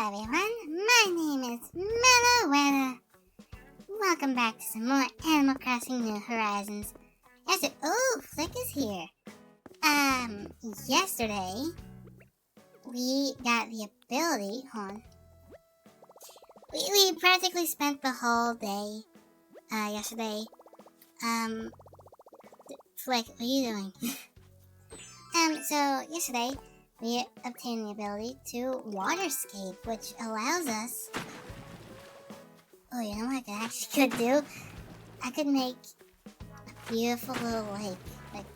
Hello everyone, my name is Meloetta. Welcome back to some more Animal Crossing New Horizons. Flick is here. Yesterday, we got the ability, we practically spent the whole day, yesterday, Flick, what are you doing? So yesterday, we obtained the ability to waterscape, which allows us... Oh, you know what I actually could do? I could make a beautiful little lake.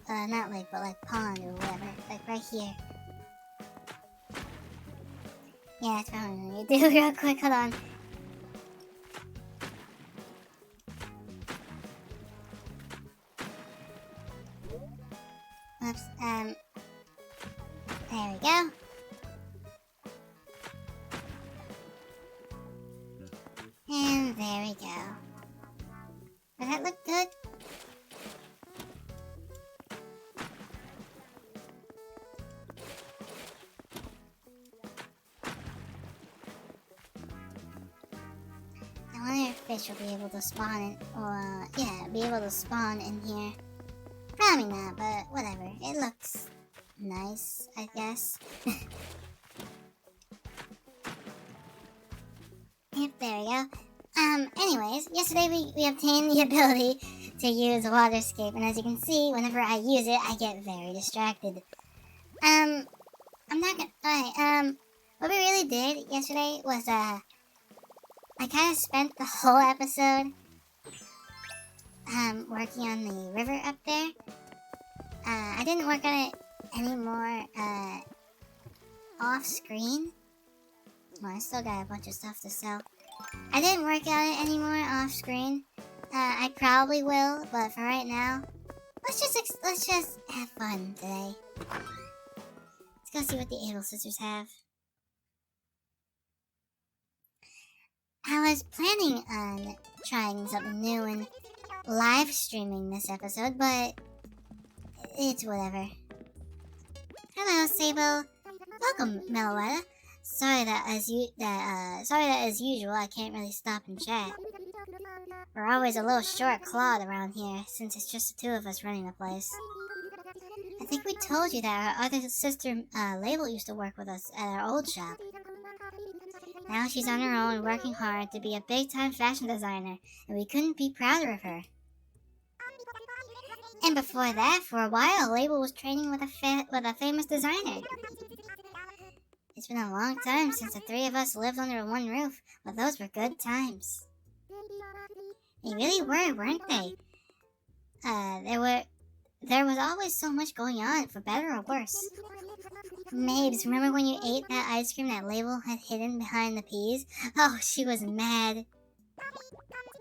Not lake, but like pond or whatever. Like right here. Yeah, that's probably what I'm gonna do real quick. Hold on. Oops, there we go. And there we go. Does that look good? I wonder if fish will be able to spawn be able to spawn in here. Probably not, but whatever. It looks nice, I guess. Yep, there we go. Anyways, yesterday we obtained the ability to use waterscape, and as you can see, whenever I use it, I get very distracted. I'm not gonna... Alright, what we really did yesterday was, I kind of spent the whole episode, working on the river up there. I didn't work on it anymore, off-screen. Well, I still got a bunch of stuff to sell. I didn't work on it anymore off-screen. I probably will, but for right now, let's just have fun today. Let's go see what the Able Sisters have. I was planning on trying something new and live streaming this episode, but it's whatever. Hello, Sable. Welcome, Meloetta. Sorry that as usual I can't really stop and chat. We're always a little short-clawed around here, since it's just the two of us running the place. I think we told you that our other sister, Label, used to work with us at our old shop. Now she's on her own, working hard to be a big-time fashion designer, and we couldn't be prouder of her. And before that, for a while, Label was training with a famous designer. It's been a long time since the three of us lived under one roof, but those were good times. They really were, weren't they? There was always so much going on, for better or worse. Mabes, remember when you ate that ice cream that Label had hidden behind the peas? Oh, she was mad.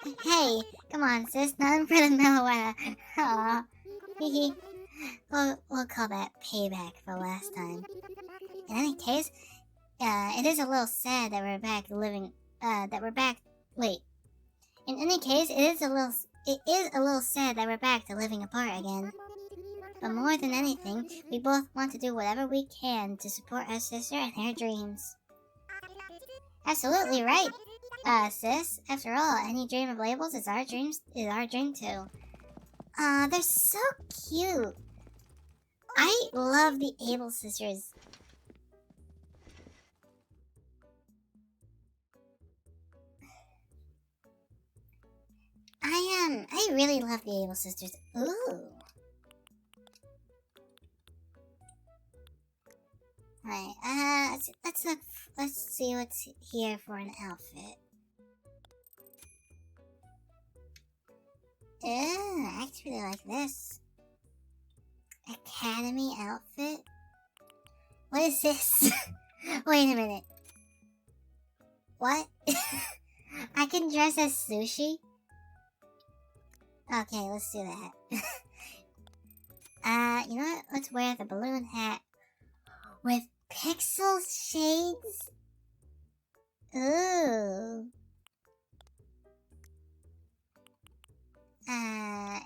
Hey, come on, sis, nothing for the Meloetta. Aw, hee. We'll call that payback for last time. In any case, it is a little sad that we're back living, wait. In any case, it is a little sad that we're back to living apart again. But more than anything, we both want to do whatever we can to support our sister and her dreams. Absolutely right, sis. After all, any dream of Labels is our dream too. They're so cute. I love the Able Sisters. I really love the Able Sisters. Ooh. Alright, let's see what's here for an outfit. Ooh, I actually like this. Academy outfit? What is this? Wait a minute. What? I can dress as Sushi? Okay, let's do that. You know what? Let's wear the balloon hat with pixel shades. Ooh.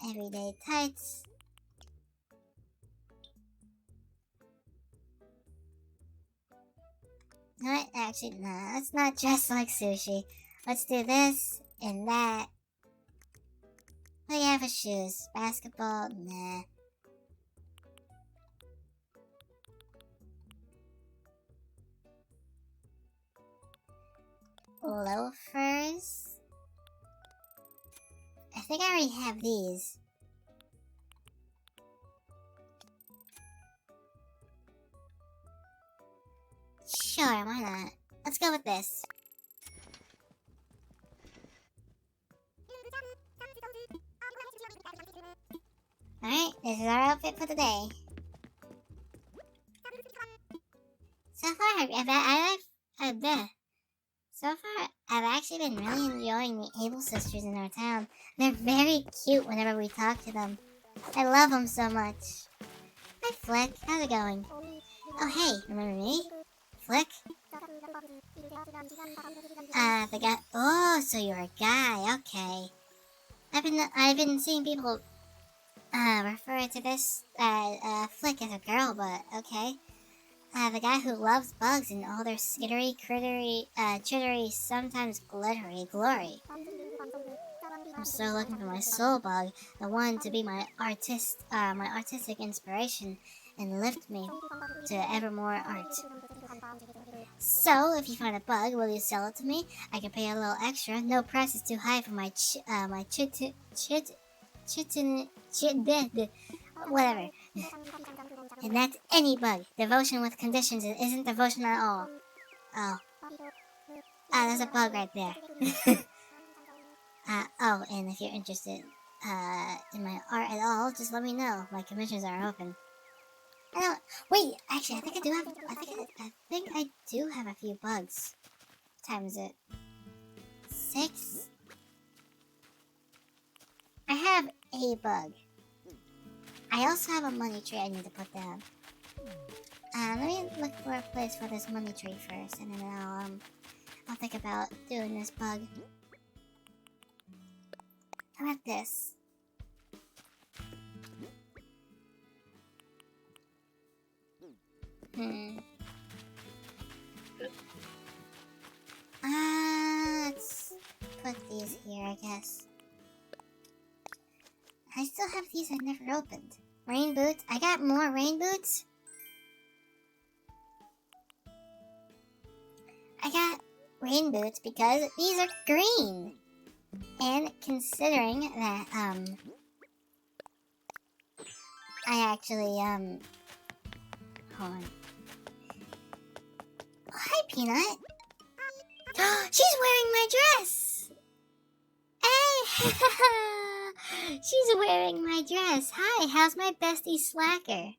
Everyday tights. Not actually, no, let's not dress like sushi. Let's do this and that. What do you have for shoes? Basketball? Nah. Loafers? I think I already have these. Sure, why not? Let's go with this. Alright, this is our outfit for the day. So far, so far, I've actually been really enjoying the Able sisters in our town. They're very cute whenever we talk to them. I love them so much. Hi, Flick. How's it going? Oh, hey, remember me? Flick? The guy. Oh, so you're a guy. Okay. I've been seeing people refer to this Flick as a girl, but okay. The guy who loves bugs and all their skittery, crittery, chittery, sometimes glittery glory. I'm still looking for my soul bug, the one to be my artistic inspiration and lift me to ever more art. So, if you find a bug, will you sell it to me? I can pay a little extra. No price is too high for my whatever. And that's any bug. Devotion with conditions. It isn't devotion at all. Oh. Ah, there's a bug right there. Oh, and if you're interested, in my art at all, just let me know. My commissions are open. I don't. Wait, actually, I think I do have a few bugs. What time is it? 6? I have a bug. I also have a money tree I need to put down. Let me look for a place for this money tree first, and then I'll think about doing this bug. How about this? Let's put these here, I guess. I still have these I never opened. Rain boots? I got more rain boots? I got rain boots because these are green. And considering that, I actually, hold on. Oh, hi, Peanut. She's wearing my dress! Hey! She's wearing my dress. Hi, how's my bestie Slacker?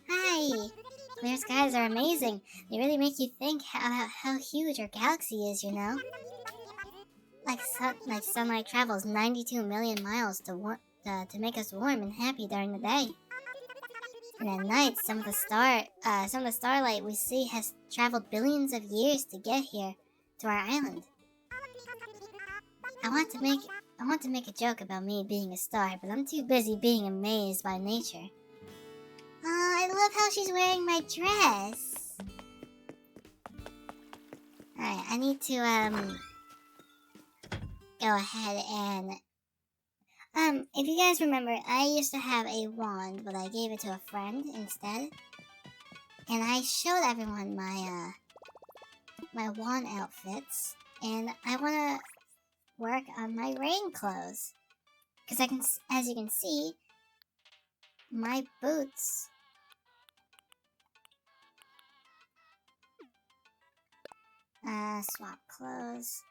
Hi. Clear skies are amazing. They really make you think how huge our galaxy is, you know? Like sunlight travels 92 million miles to make us warm and happy during the day. And at night, some of the starlight we see has traveled billions of years to get here to our island. I want to make a joke about me being a star, but I'm too busy being amazed by nature. I love how she's wearing my dress. Alright, I need to go ahead and if you guys remember, I used to have a wand, but I gave it to a friend instead. And I showed everyone my my wand outfits, and I want to work on my rain clothes. Because as you can see, my boots swap clothes.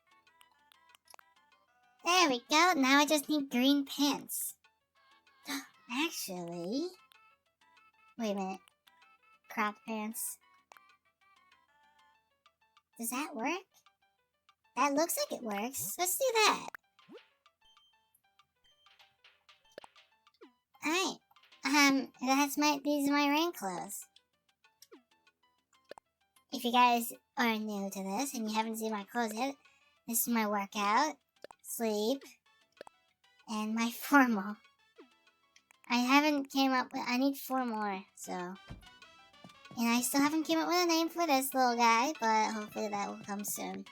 There we go. Now I just need green pants. Actually, wait a minute. Crop pants. Does that work? That looks like it works. Let's do that. Alright. These are my rain clothes. If you guys are new to this and you haven't seen my clothes yet, this is my workout, sleep, and my formal. I need 4 more, so. And I still haven't came up with a name for this little guy, but hopefully that will come soon.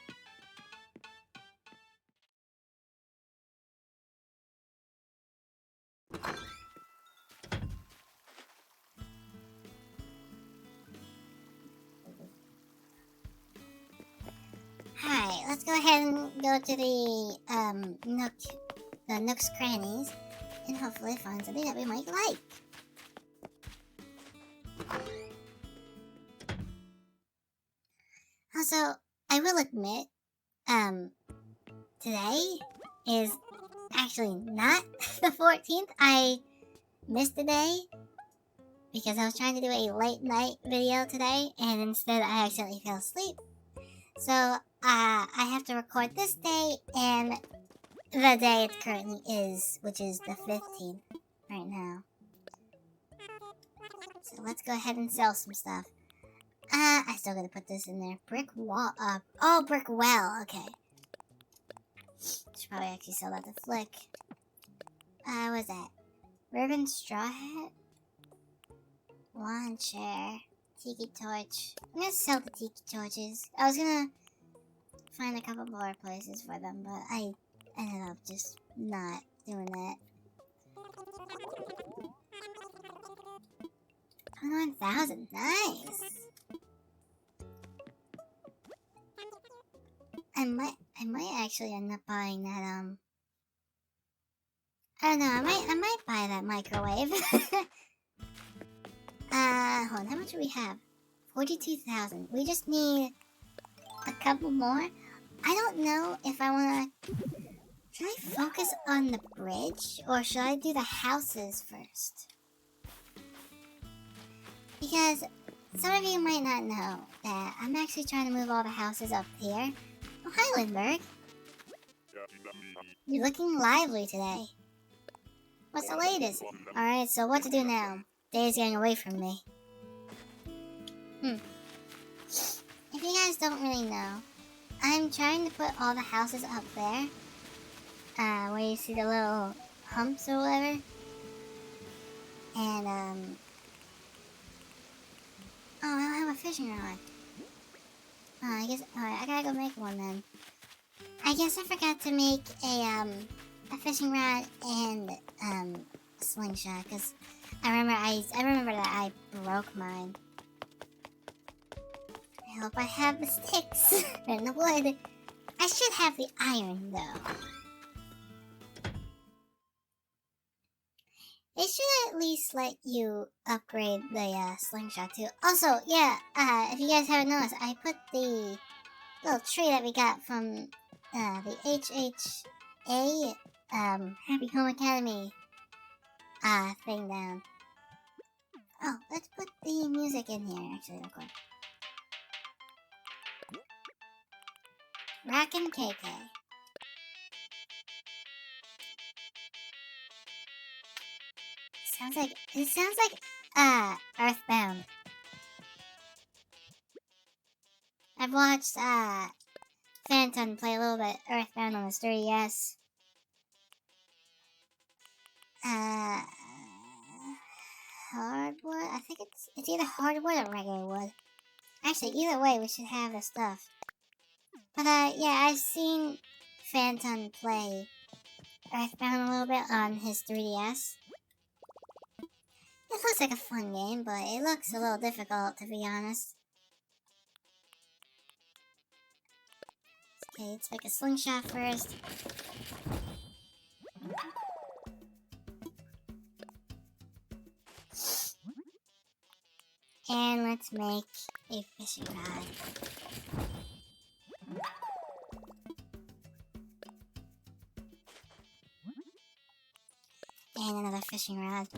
Alright, let's go ahead and go to the Nook's Crannies, and hopefully find something that we might like. Also, I will admit, today is actually not the 14th. I missed the day because I was trying to do a late night video today, and instead I accidentally fell asleep. So, I have to record this day and the day it currently is, which is the 15th right now. So let's go ahead and sell some stuff. I still gotta put this in there. Brick wall, oh, brick well, okay. Should probably actually sell that to Flick. What's that? Ribbon straw hat? Lawn chair. Tiki torch. I'm gonna sell the tiki torches. I was gonna find a couple more places for them, but I ended up just not doing that. 21,000, nice! I might actually end up buying that, I don't know, I might buy that microwave. Hold on, how much do we have? 42,000. We just need a couple more. I don't know if I wanna... Should I focus on the bridge, or should I do the houses first? Because some of you might not know that I'm actually trying to move all the houses up here. Oh, hi, Lindbergh. You're looking lively today. What's the latest? Alright, so what to do now? Day's getting away from me. If you guys don't really know, I'm trying to put all the houses up there. Where you see the little humps or whatever. And, oh, I don't have a fishing rod. Oh, I guess, alright, I gotta go make one then. I guess I forgot to make a fishing rod and, a slingshot, because I remember that I broke mine. I hope I have the sticks and the wood. I should have the iron, though. They should at least let you upgrade the slingshot too. Also, yeah, if you guys haven't noticed, I put the little tree that we got from the HHA Happy Home Academy thing down. Oh, let's put the music in here actually real quick. Rockin' KK. It sounds like Earthbound. I've watched Phantom play a little bit Earthbound on the 3DS. Hardwood? I think it's either hardwood or regular wood. Actually, either way, we should have the stuff. But yeah, I've seen Phantom play Earthbound a little bit on his 3DS. It looks like a fun game, but it looks a little difficult, to be honest. Okay, let's make a slingshot first. And let's make a fishing rod. And another fishing rod.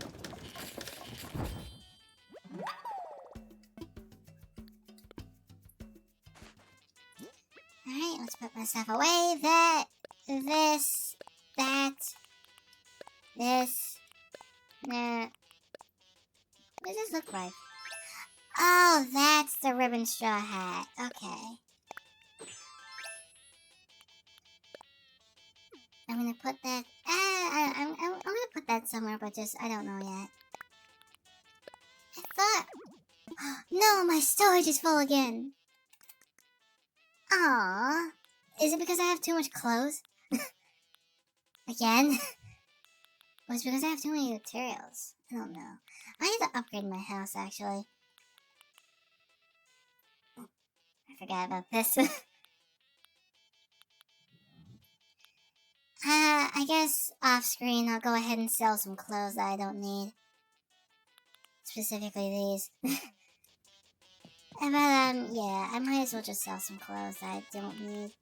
Alright, let's put my stuff away. This. What does this look like? Oh, that's the ribbon straw hat. Okay. I'm gonna put that. I'm gonna put that somewhere, but just I don't know yet. I thought. No, my storage is full again. Aww. Is it because I have too much clothes? Again? Or is it because I have too many materials? I don't know. I need to upgrade my house, actually. I forgot about this. I guess off-screen I'll go ahead and sell some clothes that I don't need. Specifically these. But, yeah, I might as well just sell some clothes that I don't need.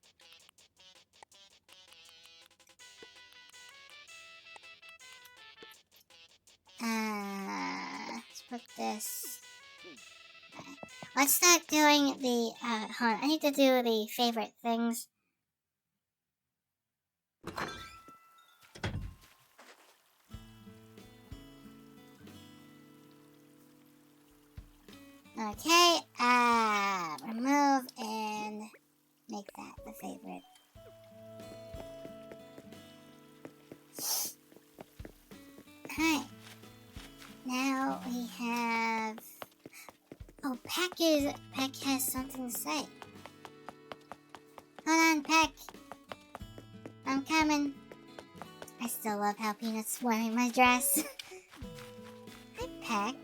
Let's put this. Okay. Let's start doing the, hold on, I need to do the favorite things. Okay, remove and make that the favorite. Alright. Now we have... Oh, Peck has something to say. Hold on, Peck. I'm coming. I still love how Peanut's wearing my dress. Hi, Peck.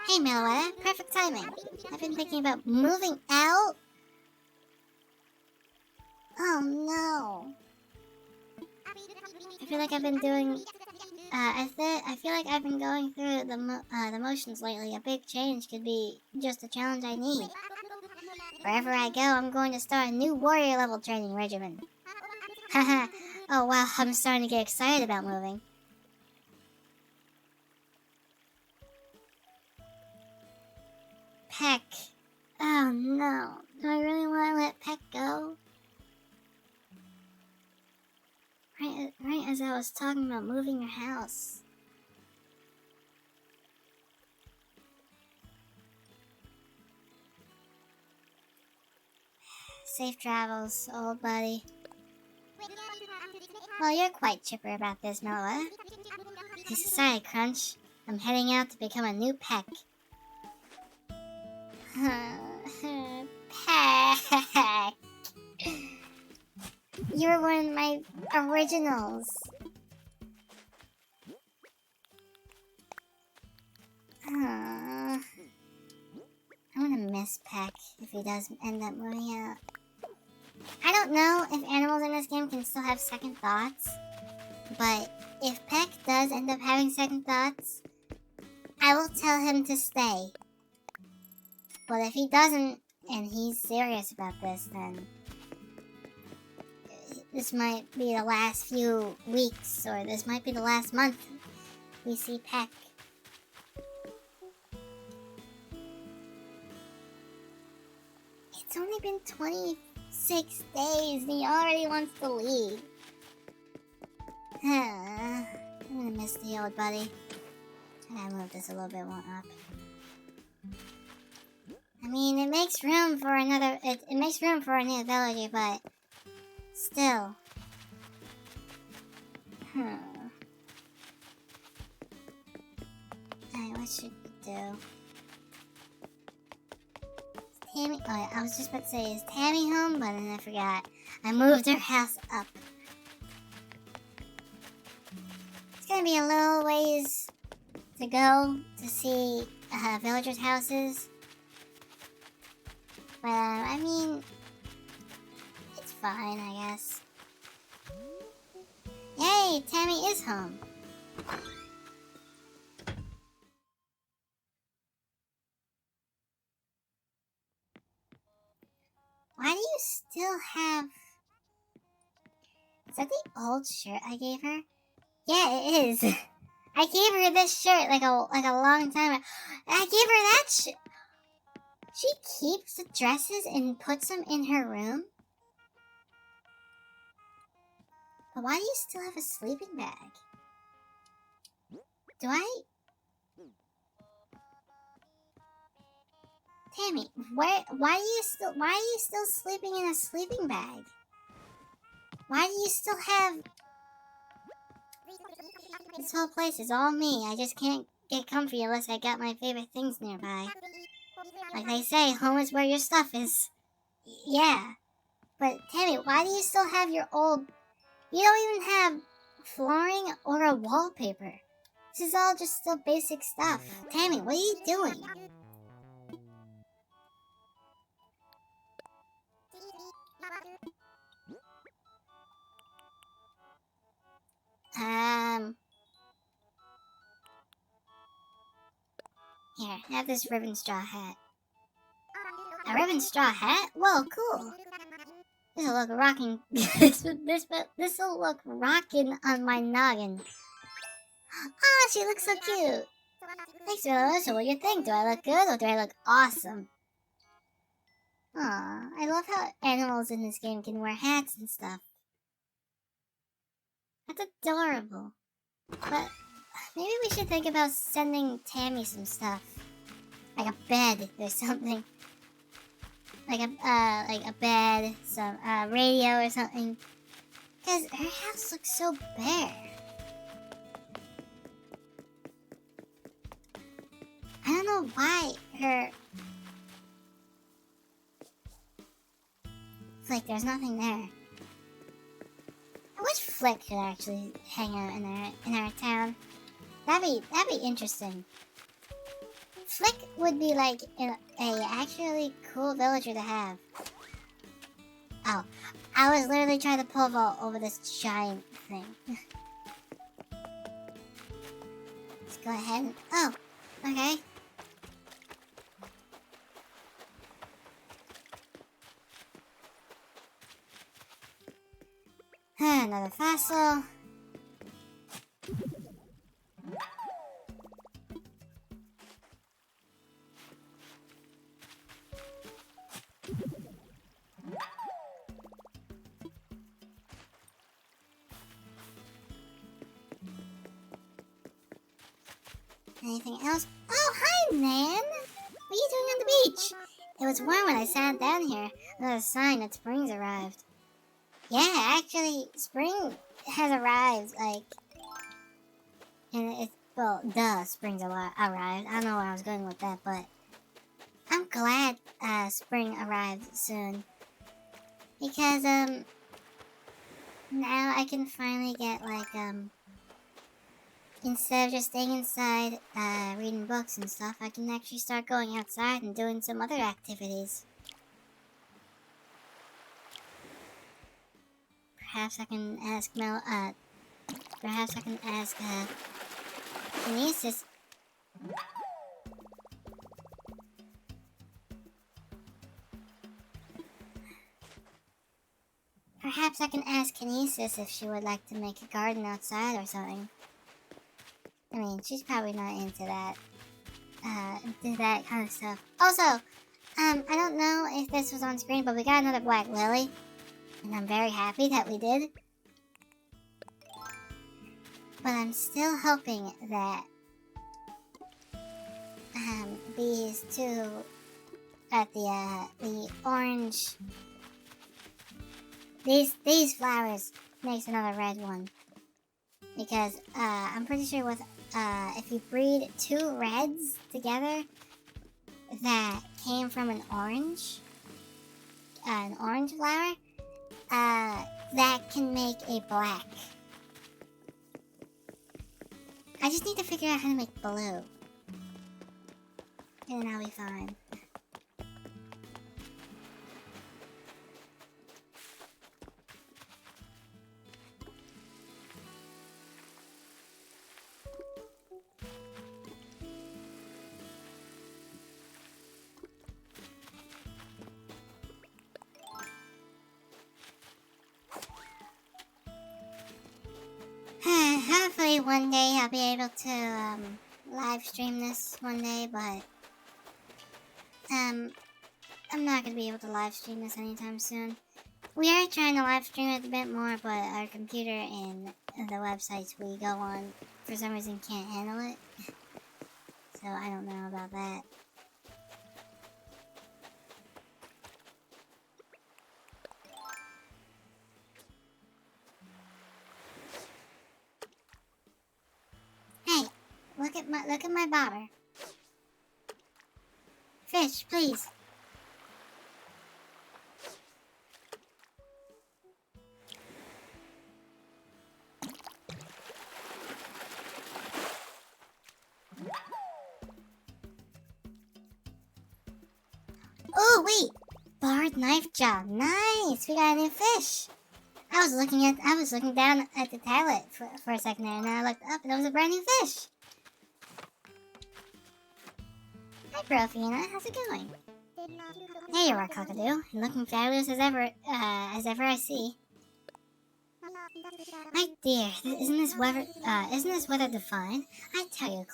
Hey, Meloetta. Perfect timing. I've been thinking about moving out. Oh, no. I feel like I've been doing... I feel like I've been going through the motions lately. A big change could be just the challenge I need. Wherever I go, I'm going to start a new warrior level training regimen. Haha. Oh wow, I'm starting to get excited about moving. Peck. Oh no. Do I really want to let Peck go? Right as I was talking about moving your house. Safe travels, old buddy. Well, you're quite chipper about this, Meloetta. It's a side crunch. I'm heading out to become a new Peck. Peck. You're one of my originals. I'm gonna miss Peck if he does end up moving out. I don't know if animals in this game can still have second thoughts, but if Peck does end up having second thoughts, I will tell him to stay. But if he doesn't, and he's serious about this, then this might be the last few weeks, or this might be the last month we see Peck. It's only been 26 days and he already wants to leave. I'm gonna miss the old buddy. I gotta move this a little bit more up. I mean, it makes room for another. It makes room for a new villager, but still. Alright, what should we do? Tammy, oh, I was just about to say, is Tammy home? But then I forgot. I moved her house up. It's gonna be a little ways to go to see villagers' houses. But, I mean, it's fine, I guess. Yay, Tammy is home. Why do you still have... Is that the old shirt I gave her? Yeah, it is. I gave her this shirt like a long time ago. I gave her that shirt. She keeps the dresses and puts them in her room? But why do you still have a sleeping bag? Do I... Tammy, why are you still sleeping in a sleeping bag? Why do you still have... This whole place is all me. I just can't get comfy unless I got my favorite things nearby. Like they say, home is where your stuff is. Yeah. But Tammy, why do you still have your old... You don't even have flooring or a wallpaper. This is all just still basic stuff. Tammy, what are you doing? Here, have this ribbon straw hat. A ribbon straw hat? Whoa, cool. This'll look rocking. This'll look rockin' on my noggin. Ah, she looks so cute. Thanks, Meloetta. So what do you think? Do I look good or do I look awesome? Aw, I love how animals in this game can wear hats and stuff. That's adorable. But maybe we should think about sending Tammy some stuff. Like a bed or something. Like a bed, some radio or something. Because her house looks so bare. I don't know why her... Flick, there's nothing there. I wish Flick could actually hang out in our town. That'd be interesting. Flick would be like a actually cool villager to have. Oh, I was literally trying to pole vault over this giant thing. Let's go ahead and... Oh, okay. Another fossil. Anything else? Oh, hi, Nan! What are you doing on the beach? It was warm when I sat down here. There's a sign that spring's arrived. Yeah, actually, spring has arrived, like... And it's... Well, duh, spring's arrived. I don't know where I was going with that, but... I'm glad, spring arrived soon. Because, now I can finally get, like, instead of just staying inside, reading books and stuff, I can actually start going outside and doing some other activities. Perhaps I can ask perhaps I can ask, Kinesis. Perhaps I can ask Kinesis if she would like to make a garden outside or something. I mean, she's probably not into that kind of stuff. Also, I don't know if this was on screen, but we got another Black Lily. And I'm very happy that we did. But I'm still hoping that these two at the orange these flowers makes another red one. Because I'm pretty sure with if you breed two reds together that came from an orange flower, that can make a black. I just need to figure out how to make blue. And then I'll be fine. Hopefully one day I'll be able to live stream this one day, but I'm not gonna be able to live stream this anytime soon. We are trying to live stream it a bit more, but our computer and the websites we go on for some reason can't handle it. So I don't know about that. Hey, look at my bobber. Fish, please. Oh wait, barred knife job. Nice. We got a new fish. I was looking down at the tablet for a second there, and then I looked up, and it was a brand new fish. Hi, Profina. How's it going? There you are, Cockadoo, and looking fabulous as ever I see. My dear, isn't this weather divine? I tell you,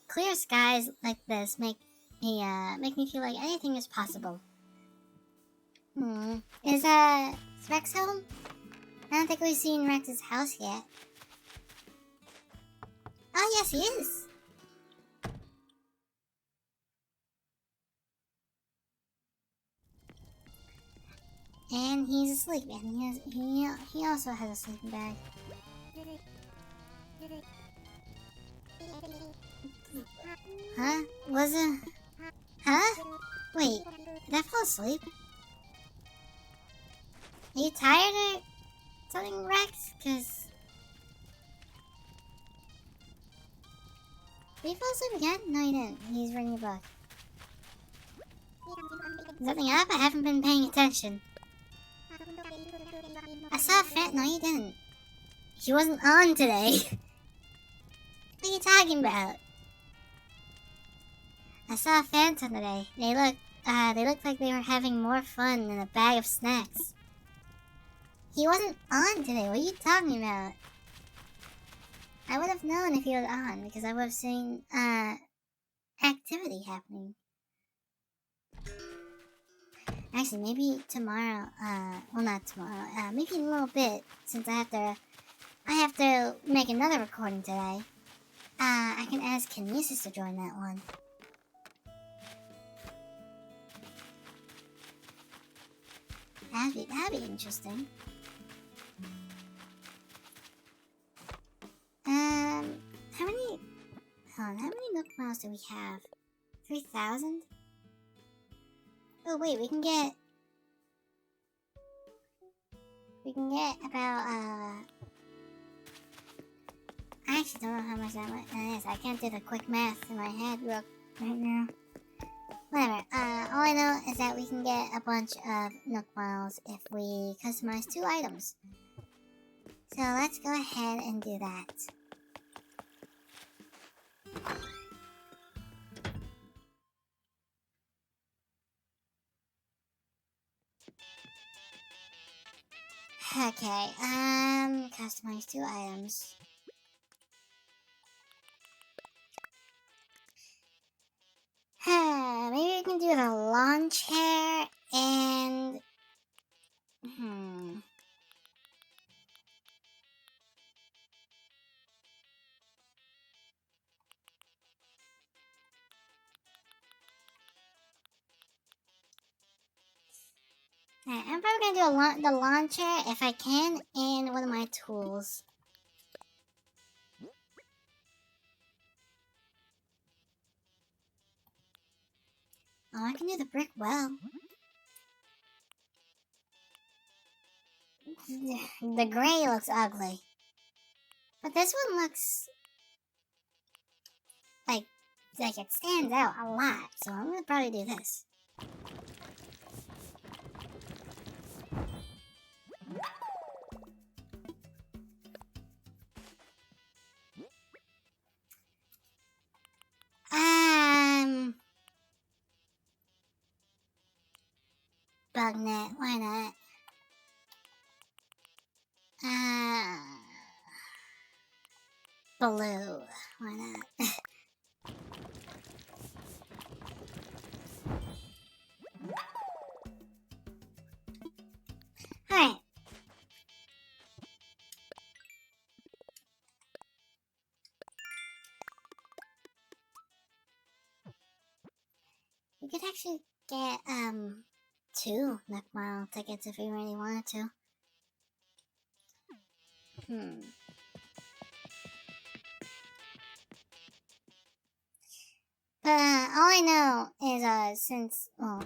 clear skies like this make me feel like anything is possible. Is Rex home? I don't think we've seen Rex's house yet. Oh yes, he is. And he's asleep, and he also has a sleeping bag. Huh? Huh? Wait, did I fall asleep? Are you tired or something, Rex? Cause did you fall asleep again? No, you didn't. He's reading a book. Is something up? I haven't been paying attention. I saw a fan. No, you didn't. She wasn't on today. What are you talking about? I saw a phantom today. They looked like they were having more fun than a bag of snacks. He wasn't on today. What are you talking about? I would have known if he was on because I would have seen activity happening. Actually, maybe tomorrow. Well, not tomorrow. Maybe in a little bit, since I have to make another recording today. I can ask Kinesis to join that one. That'd be interesting. How many Nook Miles do we have? 3,000? Oh wait, we can get about I actually don't know how much that is. I can't do the quick math in my head right now. Whatever. All I know is that we can get a bunch of Nook Miles if we customize 2 items. So let's go ahead and do that. Okay, customize 2 items. Maybe we can do the lawn chair and... I'm probably gonna do the lawn chair if I can, and one of my tools. Oh, I can do the brick well. The gray looks ugly. But this one looks like it stands out a lot, so I'm gonna probably do this. Bugnet, why not? Blue, why not? Alright. We could actually get, 2 Nook Mile tickets if we really wanted to. I know is, since, well,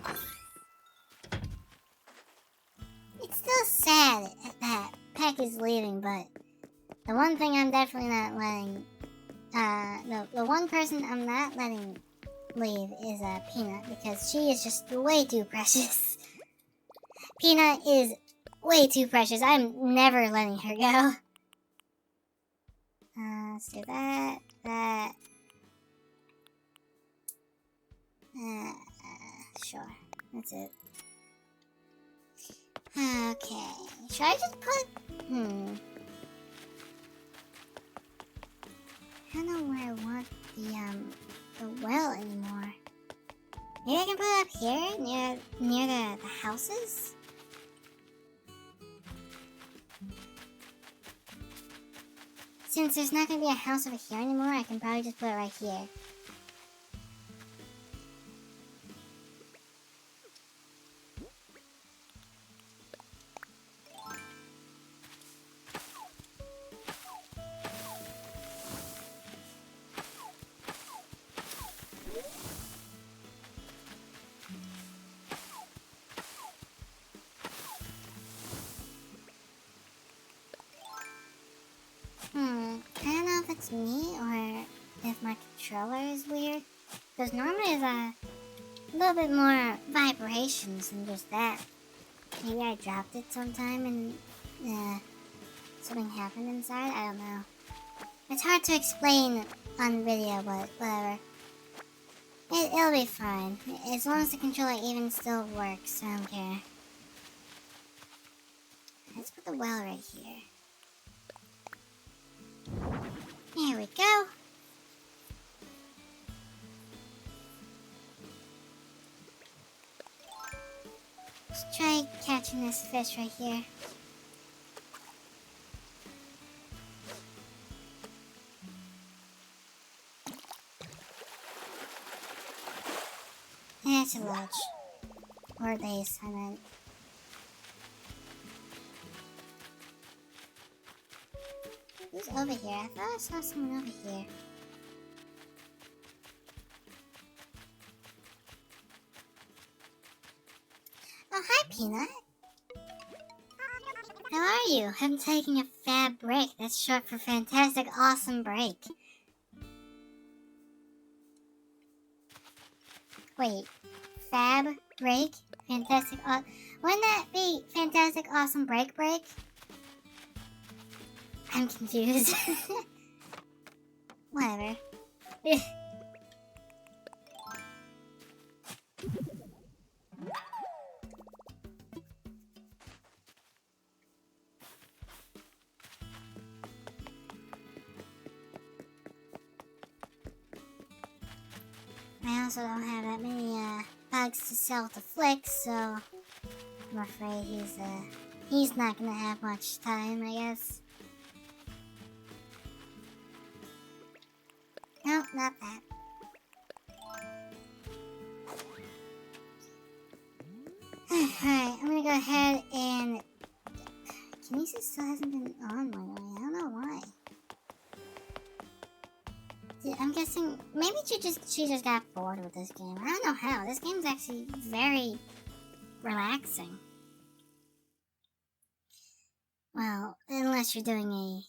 it's still sad that Peck is leaving, but the one thing I'm definitely not letting, the one person I'm not letting leave is, Peanut, because she is just way too precious. Peanut is way too precious. I'm never letting her go. Let's do that, sure, that's it. Okay, should I just put, I don't know where I want the well anymore. Maybe I can put it up here, near the houses? Since there's not gonna be a house over here anymore, I can probably just put it right here. I don't know if it's me or if my controller is weird. Because normally it's a little bit more vibrations than just that. Maybe I dropped it sometime and something happened inside. I don't know. It's hard to explain on video, but whatever. It'll be fine. As long as the controller even still works, I don't care. Let's put the well right here. There we go. Let's try catching this fish right here. That's a ledge. Or base, I meant. Who's over here? I thought I saw someone over here. Oh, hi, Peanut. How are you? I'm taking a fab break. That's short for fantastic, awesome break. Wait, fab break? Fantastic, wouldn't that be fantastic, awesome break? I'm confused. Whatever. I also don't have that many bugs to sell to Flick, so I'm afraid he's not gonna have much time, I guess. Nope, not that. Alright, I'm gonna go ahead and... Kinesis still hasn't been on my way, I don't know why. I'm guessing maybe she just got bored with this game. I don't know how. This game's actually very relaxing. Well, unless you're doing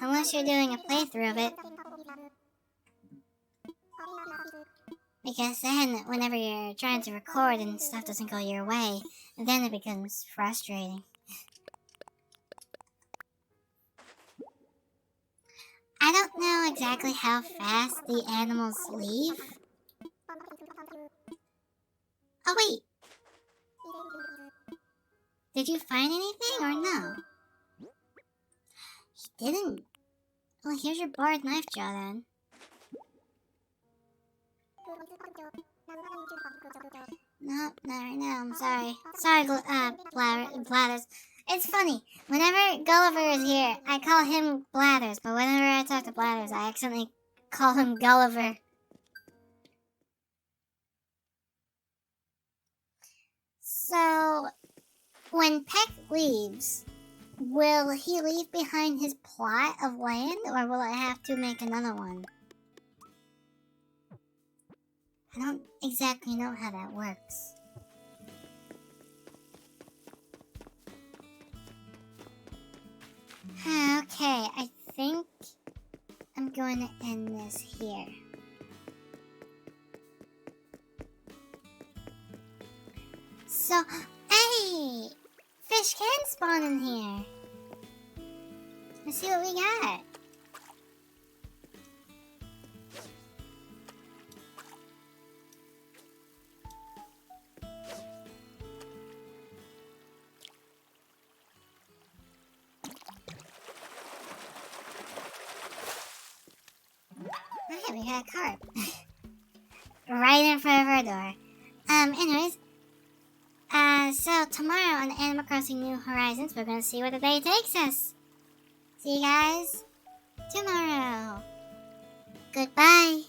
unless you're doing a playthrough of it. Because then, whenever you're trying to record and stuff doesn't go your way, then it becomes frustrating. I don't know exactly how fast the animals leave. Oh wait! Did you find anything or no? You didn't? Well, here's your bored knife jaw then. Nope, not right now, I'm sorry. Sorry, Blathers. It's funny, whenever Gulliver is here, I call him Blathers, but whenever I talk to Blathers, I accidentally call him Gulliver. So, when Peck leaves, Will he leave behind his plot of land, or will I have to make another one? I don't exactly know how that works. Okay, I think I'm going to end this here. So, hey! Fish can spawn in here. Let's see what we got. Okay, we got a carp. Right in front of our door. Anyways, so tomorrow on Animal Crossing New Horizons, we're gonna see where the day takes us. See you guys tomorrow. Goodbye.